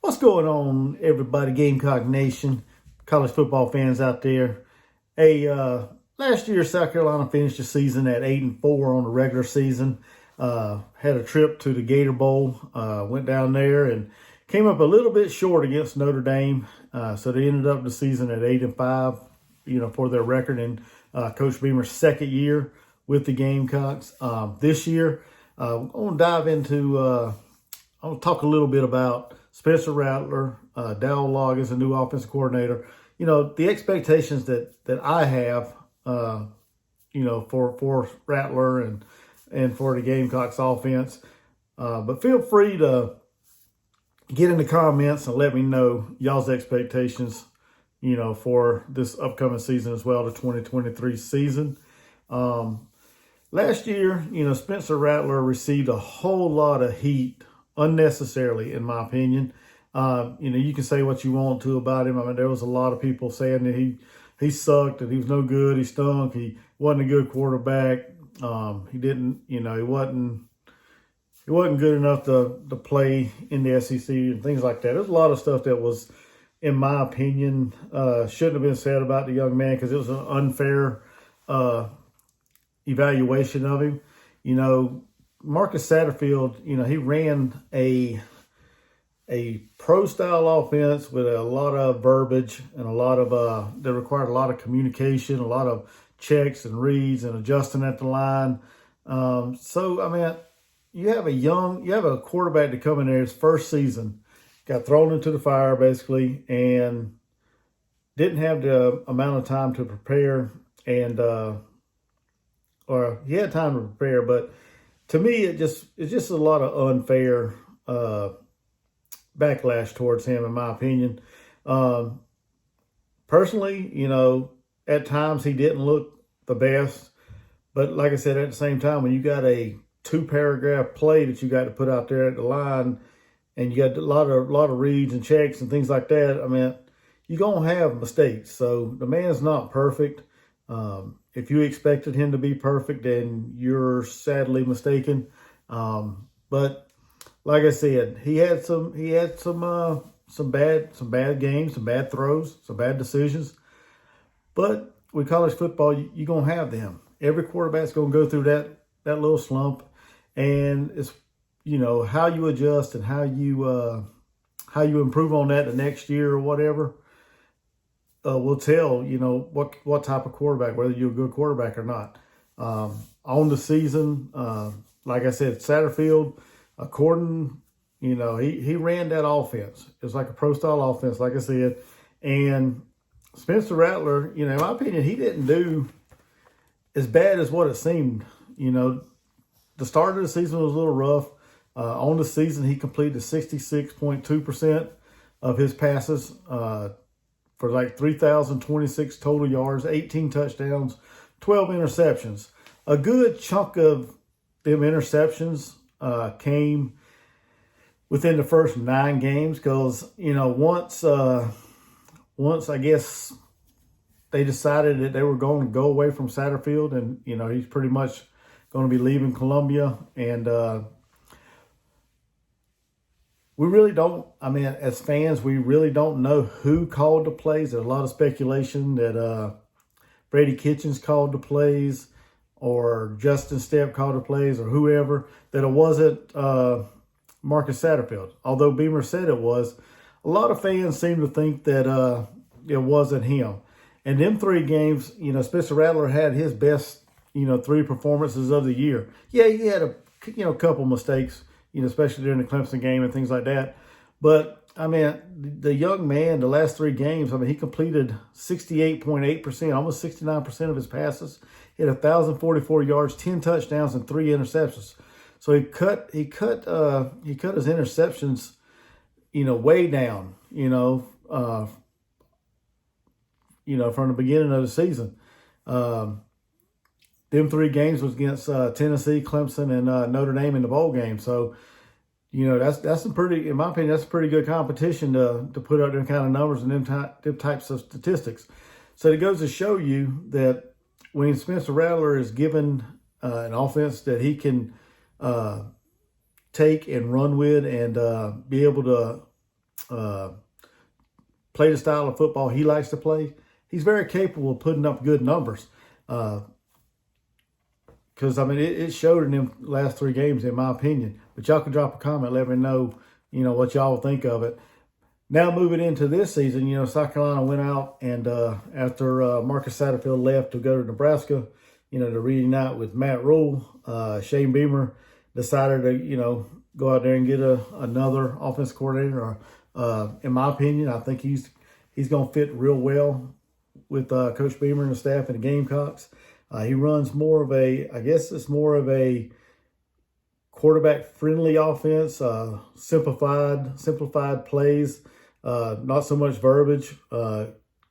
What's going on, everybody, Gamecock Nation, college football fans out there? Hey, last year South Carolina finished the season at 8-4 on the regular season. Had a trip to the Gator Bowl, went down there and came up a little bit short against Notre Dame. So they ended up the season at 8-5, for their record in Coach Beamer's second year with the Gamecocks. This year, I'm going to dive into, I'll talk a little bit about Spencer Rattler, Dowell Logg as a new offensive coordinator. The expectations that I have, for Rattler and for the Gamecocks offense. But feel free to get in the comments and let me know y'all's expectations, for this upcoming season as well, the 2023 season. Last year, Spencer Rattler received a whole lot of heat unnecessarily, in my opinion. You can say what you want to about him. I mean, there was a lot of people saying that he sucked, that he was no good, he stunk, he wasn't a good quarterback. He didn't, he wasn't good enough to play in the SEC and things like that. There's a lot of stuff that was, in my opinion, shouldn't have been said about the young man because it was an unfair evaluation of him. Marcus Satterfield, he ran a pro-style offense with a lot of verbiage and a lot of that required a lot of communication, a lot of checks and reads and adjusting at the line. You have a quarterback to come in there his first season, got thrown into the fire basically, and didn't have the amount of time to prepare, and or he had time to prepare, but to me it's just a lot of unfair backlash towards him, in my opinion. Personally, at times he didn't look the best, but like I said, at the same time, when you got a 2-paragraph play that you got to put out there at the line, and you got a lot of reads and checks and things like that, I mean, you're gonna have mistakes. So the man's not perfect. If you expected him to be perfect, then you're sadly mistaken. But like I said, he had some bad games, some bad throws, some bad decisions. But with college football, you're gonna have them. Every quarterback's gonna go through that little slump, and it's how you adjust and how you improve on that the next year or whatever. Will tell what type of quarterback, whether you're a good quarterback or not. On the season, like I said, Satterfield, according, he ran that offense. It was like a pro-style offense, like I said. And Spencer Rattler, in my opinion, he didn't do as bad as what it seemed. The start of the season was a little rough. On the season, he completed 66.2% of his passes for like 3,026 total yards, 18 touchdowns, 12 interceptions. A good chunk of them interceptions came within the first 9 games because, once I guess they decided that they were going to go away from Satterfield, and, he's pretty much going to be leaving Columbia. And we really don't, as fans, we really don't know who called the plays. There's a lot of speculation that Brady Kitchens called the plays, or Justin Stepp called the plays, or whoever, that it wasn't Marcus Satterfield. Although Beamer said it was, a lot of fans seem to think that it wasn't him. And them 3 games, Spencer Rattler had his best, 3 performances of the year. Yeah, he had a couple mistakes, especially during the Clemson game and things like that. But, the young man, the last 3 games, he completed 68.8%, almost 69% of his passes. He had 1,044 yards, 10 touchdowns, and 3 interceptions. So he cut his interceptions, way down, from the beginning of the season. Them 3 games was against Tennessee, Clemson, and Notre Dame in the bowl game. So, that's some pretty, in my opinion, that's a pretty good competition to put up them kind of numbers and them types of statistics. So it goes to show you that when Spencer Rattler is given an offense that he can take and run with and be able to play the style of football he likes to play, he's very capable of putting up good numbers. Because, I mean, it showed in them last 3 games, in my opinion. But y'all can drop a comment, let me know, what y'all think of it. Now moving into this season, South Carolina went out and after Marcus Satterfield left to go to Nebraska, to reunite with Matt Rule, Shane Beamer decided to, go out there and get another offensive coordinator. In my opinion, I think he's going to fit real well with Coach Beamer and the staff and the Gamecocks. He runs more of a quarterback-friendly offense, simplified plays, not so much verbiage.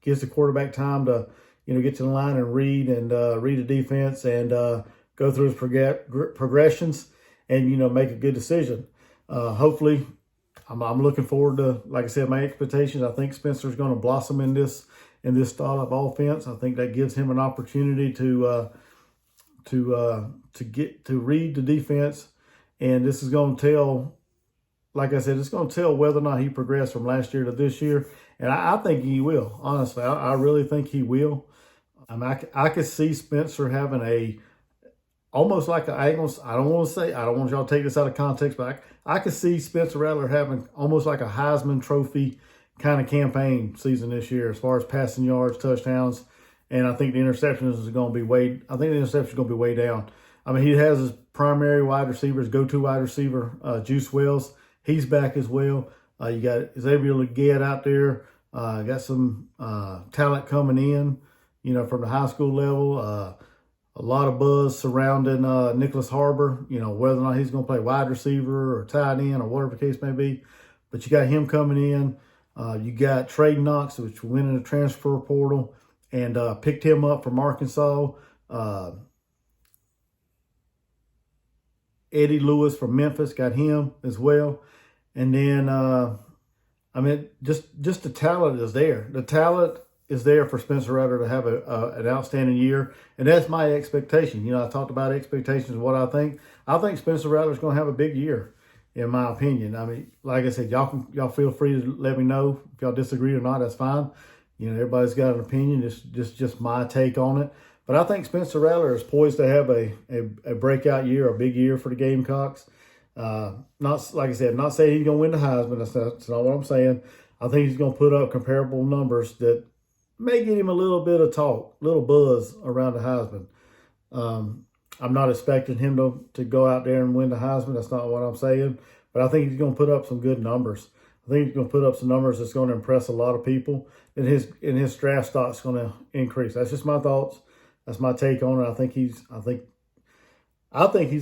Gives the quarterback time to, get to the line and read the defense and go through his progressions and, make a good decision. Hopefully, I'm looking forward to, like I said, my expectations. I think Spencer's going to blossom in this style of offense. I think that gives him an opportunity to read the defense, and this is going to tell, like I said, it's going to tell whether or not he progressed from last year to this year, and I think he will. Honestly, I really think he will. I could see Spencer having almost like I don't want y'all to take this out of context, but I could see Spencer Rattler having almost like a Heisman Trophy kind of campaign season this year as far as passing yards, touchdowns, and I think the interceptions is going to be way down. I mean, he has his primary wide receiver, his go-to wide receiver, Juice Wells. He's back as well. You got Xavier Legette out there. Got some talent coming in, from the high school level. A lot of buzz surrounding Nicholas Harbor, whether or not he's going to play wide receiver or tight end or whatever the case may be. But you got him coming in. You got Trey Knox, which went in the transfer portal and picked him up from Arkansas. Eddie Lewis from Memphis got him as well. And then, just the talent is there. The talent is there for Spencer Rattler to have an outstanding year. And that's my expectation. I talked about expectations, what I think. I think Spencer Rattler is going to have a big year, in my opinion. I mean, like I said, y'all feel free to let me know if y'all disagree or not. That's fine. Everybody's got an opinion. It's just my take on it. But I think Spencer Rattler is poised to have a breakout year, a big year for the Gamecocks. Not like I said, not saying he's going to win the Heisman. That's not what I'm saying. I think he's going to put up comparable numbers that may get him a little bit of talk, little buzz around the Heisman. I'm not expecting him to go out there and win the Heisman. That's not what I'm saying. But I think he's going to put up some good numbers. I think he's going to put up some numbers that's going to impress a lot of people. And his draft stock's going to increase. That's just my thoughts. That's my take on it. I think he's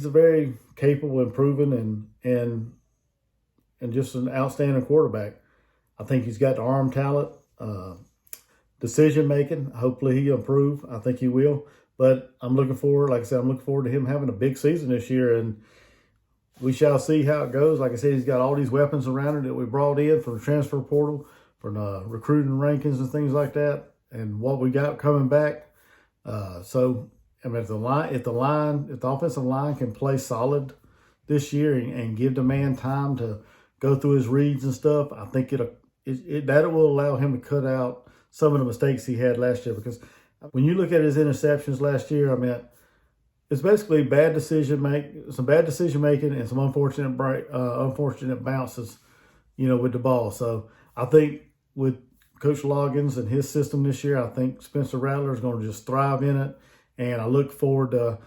a very capable, improving, and just an outstanding quarterback. I think he's got the arm talent, decision making. Hopefully he improve. I think he will. But I'm looking forward to him having a big season this year, and we shall see how it goes. Like I said, he's got all these weapons around him that we brought in from the transfer portal, from the recruiting rankings and things like that, and what we got coming back. So I mean, if the offensive line can play solid this year and give the man time to go through his reads and stuff, I think that will allow him to cut out some of the mistakes he had last year. Because when you look at his interceptions last year, I mean, it's basically some bad decision making, and some unfortunate bounces, with the ball. So I think with Coach Loggins and his system this year, I think Spencer Rattler is going to just thrive in it. And I look forward to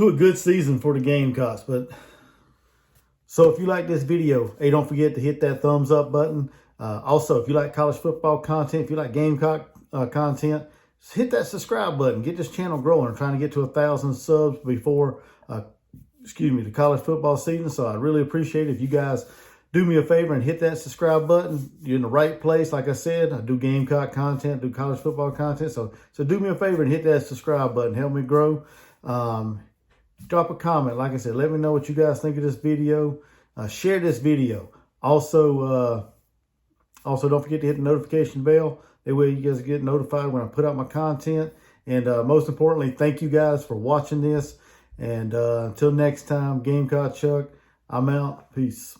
a good season for the Gamecocks. So if you like this video, hey, don't forget to hit that thumbs up button. Also, if you like college football content, if you like Gamecock content, hit that subscribe button. Get this channel growing. I'm trying to get to 1,000 subs before, the college football season. So I really appreciate it if you guys do me a favor and hit that subscribe button. You're in the right place. Like I said, I do Gamecock content, do college football content. So do me a favor and hit that subscribe button. Help me grow. Drop a comment. Like I said, let me know what you guys think of this video. Share this video. Also, don't forget to hit the notification bell. That way you guys get notified when I put out my content. And most importantly, thank you guys for watching this. And until next time, Gamecock Chuck, I'm out. Peace.